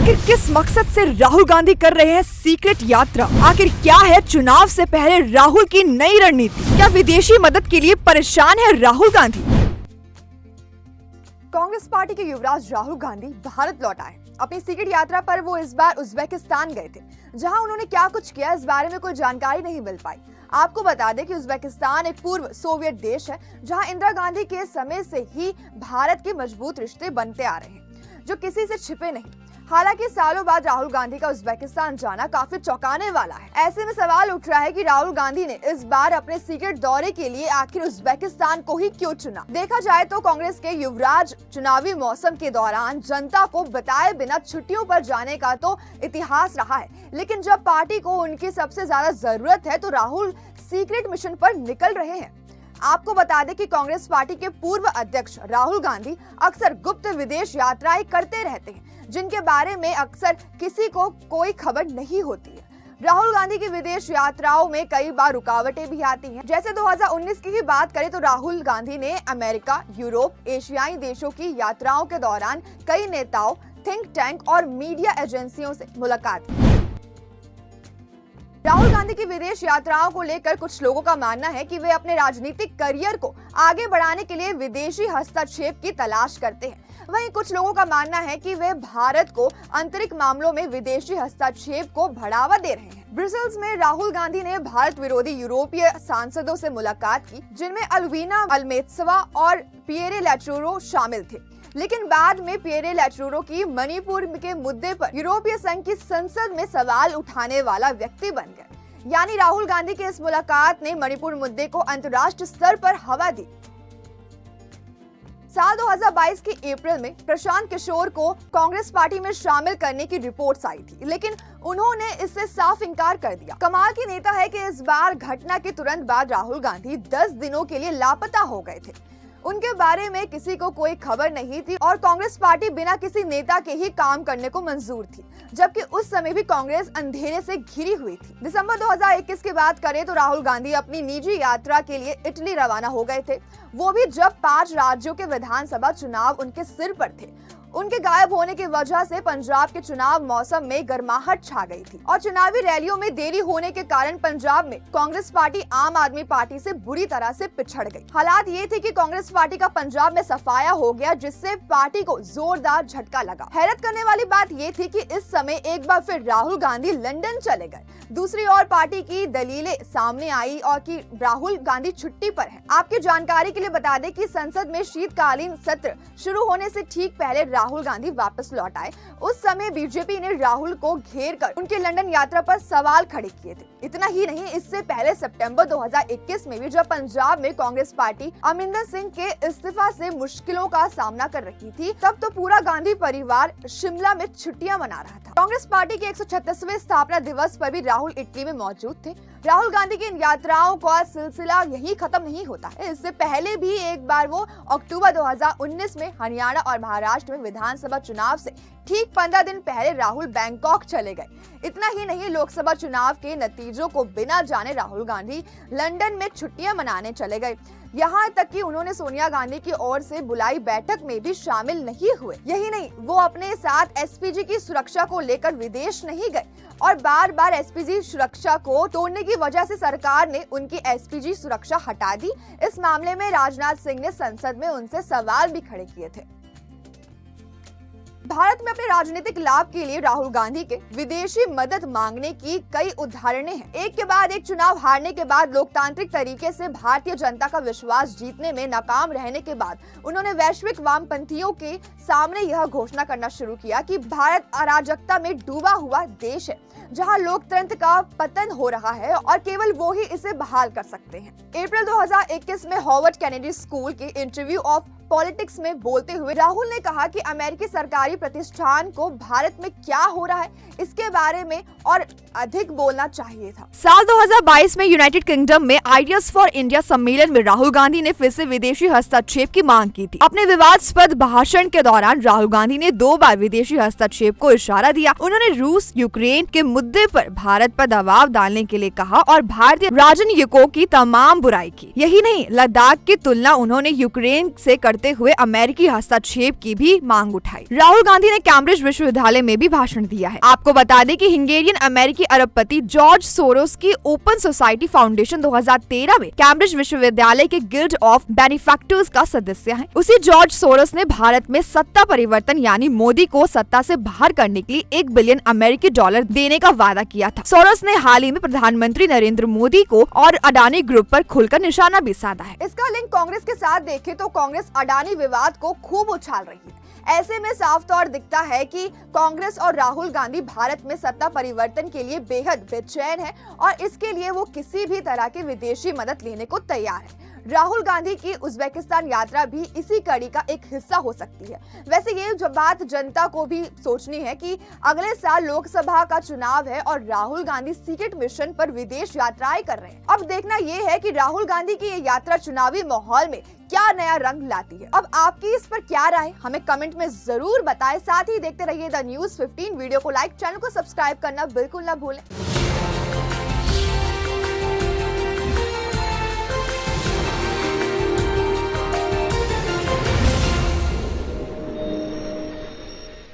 आखिर किस मकसद से राहुल गांधी कर रहे हैं सीक्रेट यात्रा? आखिर क्या है चुनाव से पहले राहुल की नई रणनीति? क्या विदेशी मदद के लिए परेशान है राहुल गांधी? कांग्रेस पार्टी के युवराज राहुल गांधी भारत लौट आए। अपनी सीक्रेट यात्रा पर वो इस बार उज्बेकिस्तान गए थे, जहां उन्होंने क्या कुछ किया इस बारे में कोई जानकारी नहीं मिल पाई। आपको बता दें कि उज्बेकिस्तान एक पूर्व सोवियत देश है, जहां इंदिरा गांधी के समय से ही भारत के मजबूत रिश्ते बनते आ रहे हैं, जो किसी से छिपे नहीं। हालांकि सालों बाद राहुल गांधी का उज्बेकिस्तान जाना काफी चौंकाने वाला है। ऐसे में सवाल उठ रहा है कि राहुल गांधी ने इस बार अपने सीक्रेट दौरे के लिए आखिर उज्बेकिस्तान को ही क्यों चुना? देखा जाए तो कांग्रेस के युवराज चुनावी मौसम के दौरान जनता को बताए बिना छुट्टियों पर जाने का तो इतिहास रहा है, लेकिन जब पार्टी को उनकी सबसे ज्यादा जरूरत है तो राहुल सीक्रेट मिशन पर निकल रहे हैं। आपको बता दें कि कांग्रेस पार्टी के पूर्व अध्यक्ष राहुल गांधी अक्सर गुप्त विदेश यात्राएं करते रहते हैं, जिनके बारे में अक्सर किसी को कोई खबर नहीं होती है। राहुल गांधी की विदेश यात्राओं में कई बार रुकावटें भी आती हैं। जैसे 2019 की ही बात करें तो राहुल गांधी ने अमेरिका, यूरोप, एशियाई देशों की यात्राओं के दौरान कई नेताओं, थिंक टैंक और मीडिया एजेंसियों से मुलाकात की। राहुल गांधी की विदेश यात्राओं को लेकर कुछ लोगों का मानना है कि वे अपने राजनीतिक करियर को आगे बढ़ाने के लिए विदेशी हस्तक्षेप की तलाश करते हैं। वहीं कुछ लोगों का मानना है कि वे भारत को आंतरिक मामलों में विदेशी हस्तक्षेप को बढ़ावा दे रहे हैं। ब्रसेल्स में राहुल गांधी ने भारत विरोधी यूरोपीय सांसदों से मुलाकात की, जिनमें अल्वीना अल्मेत्सवा और पियरे लैट्रूरो शामिल थे। लेकिन बाद में पियरे लैट्रूरो की मणिपुर के मुद्दे पर यूरोपीय संघ की संसद में सवाल उठाने वाला व्यक्ति बन गए। यानी राहुल गांधी की इस मुलाकात ने मणिपुर मुद्दे को अंतर्राष्ट्रीय स्तर पर हवा दी। साल 2022 के अप्रैल में प्रशांत किशोर को कांग्रेस पार्टी में शामिल करने की रिपोर्ट्स आई थी, लेकिन उन्होंने इससे साफ इनकार कर दिया। कमाल की नेता है कि इस बार घटना के तुरंत बाद राहुल गांधी 10 दिनों के लिए लापता हो गए थे। उनके बारे में किसी को कोई खबर नहीं थी और कांग्रेस पार्टी बिना किसी नेता के ही काम करने को मंजूर थी, जबकि उस समय भी कांग्रेस अंधेरे से घिरी हुई थी। दिसंबर 2021 की बात करें तो राहुल गांधी अपनी निजी यात्रा के लिए इटली रवाना हो गए थे, वो भी जब 5 राज्यों के विधानसभा चुनाव उनके सिर पर थे। उनके गायब होने की वजह से पंजाब के चुनाव मौसम में गर्माहट छा गई थी और चुनावी रैलियों में देरी होने के कारण पंजाब में कांग्रेस पार्टी आम आदमी पार्टी से बुरी तरह से पिछड़ गई। हालात ये थे कि कांग्रेस पार्टी का पंजाब में सफाया हो गया, जिससे पार्टी को जोरदार झटका लगा। हैरत करने वाली बात ये थी कि इस समय एक बार फिर राहुल गांधी लंदन चले गए। दूसरी ओर पार्टी की दलीलें सामने आई और कि राहुल गांधी छुट्टी पर हैं। आपकी जानकारी के लिए बता दें कि संसद में शीतकालीन सत्र शुरू होने से ठीक पहले राहुल गांधी वापस लौट आए। उस समय बीजेपी ने राहुल को घेर कर उनके लंदन यात्रा पर सवाल खड़े किए थे। इतना ही नहीं, इससे पहले सितंबर 2021 में भी जब पंजाब में कांग्रेस पार्टी अमरिंदर सिंह के इस्तीफा से मुश्किलों का सामना कर रही थी, तब तो पूरा गांधी परिवार शिमला में छुट्टियां मना रहा था। कांग्रेस पार्टी के 136वें स्थापना दिवस पर भी राहुल इटली में मौजूद थे। राहुल गांधी की इन यात्राओं का सिलसिला यही खत्म नहीं होता है। इससे पहले भी एक बार वो अक्टूबर 2019 में हरियाणा और महाराष्ट्र में विधानसभा चुनाव से ठीक 15 दिन पहले राहुल बैंकॉक चले गए। इतना ही नहीं, लोकसभा चुनाव के नतीजों को बिना जाने राहुल गांधी लंदन में छुट्टियां मनाने चले गए। यहाँ तक कि उन्होंने सोनिया गांधी की ओर से बुलाई बैठक में भी शामिल नहीं हुए। यही नहीं, वो अपने साथ एसपीजी की सुरक्षा को लेकर विदेश नहीं गए और बार बार एसपीजी सुरक्षा को तोड़ने की वजह से सरकार ने उनकी एसपीजी सुरक्षा हटा दी। इस मामले में राजनाथ सिंह ने संसद में उनसे सवाल भी खड़े किए थे। भारत में अपने राजनीतिक लाभ के लिए राहुल गांधी के विदेशी मदद मांगने की कई उदाहरणें हैं। एक के बाद एक चुनाव हारने के बाद लोकतांत्रिक तरीके से भारतीय जनता का विश्वास जीतने में नाकाम रहने के बाद उन्होंने वैश्विक वामपंथियों के सामने यह घोषणा करना शुरू किया कि भारत अराजकता में डूबा हुआ देश है, जहां लोकतंत्र का पतन हो रहा है और केवल वो ही इसे बहाल कर सकते हैं। अप्रैल 2021 में हार्वर्ड कैनेडी स्कूल के इंटरव्यू ऑफ पॉलिटिक्स में बोलते हुए राहुल ने कहा कि अमेरिकी सरकारी प्रतिष्ठान को भारत में क्या हो रहा है इसके बारे में और अधिक बोलना चाहिए था। साल 2022 में यूनाइटेड किंगडम में आइडियाज फॉर इंडिया सम्मेलन में राहुल गांधी ने फिर से विदेशी हस्तक्षेप की मांग की थी। अपने विवादास्पद भाषण के दौरान राहुल गांधी ने 2 बार विदेशी हस्तक्षेप को इशारा दिया। उन्होंने रूस यूक्रेन के मुद्दे पर भारत पर दबाव डालने के लिए कहा और भारतीय राजनीतिकों की तमाम बुराई की। यही नहीं, लद्दाख की तुलना उन्होंने यूक्रेन से करते हुए अमेरिकी हस्तक्षेप की भी मांग उठाई। राहुल गांधी ने कैम्ब्रिज विश्वविद्यालय में भी भाषण दिया है। आपको बता दें कि हंगेरियन अमेरिकी अरबपति जॉर्ज सोरोस की ओपन सोसाइटी फाउंडेशन 2013 में कैम्ब्रिज विश्वविद्यालय के गिल्ड ऑफ बेनिफैक्टर्स का सदस्य है। उसी जॉर्ज सोरोस ने भारत में सत्ता परिवर्तन यानी मोदी को सत्ता से बाहर करने के लिए $1 बिलियन अमेरिकी डॉलर देने का वादा किया था। सोरोस ने हाल ही में प्रधानमंत्री नरेंद्र मोदी को और अडानी ग्रुप पर खुलकर निशाना भी साधा है। इसका लिंक कांग्रेस के साथ देखें तो कांग्रेस अडानी विवाद को खूब उछाल रही है। ऐसे में साफ तौर दिखता है कि कांग्रेस और राहुल गांधी भारत में सत्ता परिवर्तन के लिए बेहद बेचैन है और इसके लिए वो किसी भी तरह की विदेशी मदद लेने को तैयार है। राहुल गांधी की उज्बेकिस्तान यात्रा भी इसी कड़ी का एक हिस्सा हो सकती है। वैसे ये बात जनता को भी सोचनी है कि अगले साल लोकसभा का चुनाव है और राहुल गांधी सीक्रेट मिशन पर विदेश यात्राएं कर रहे हैं। अब देखना ये है कि राहुल गांधी की ये यात्रा चुनावी माहौल में क्या नया रंग लाती है। अब आपकी इस पर क्या राय, हमें कमेंट में जरूर बताएं। साथ ही देखते रहिए द न्यूज़ 15। वीडियो को लाइक, चैनल को सब्सक्राइब करना बिल्कुल ना भूलें।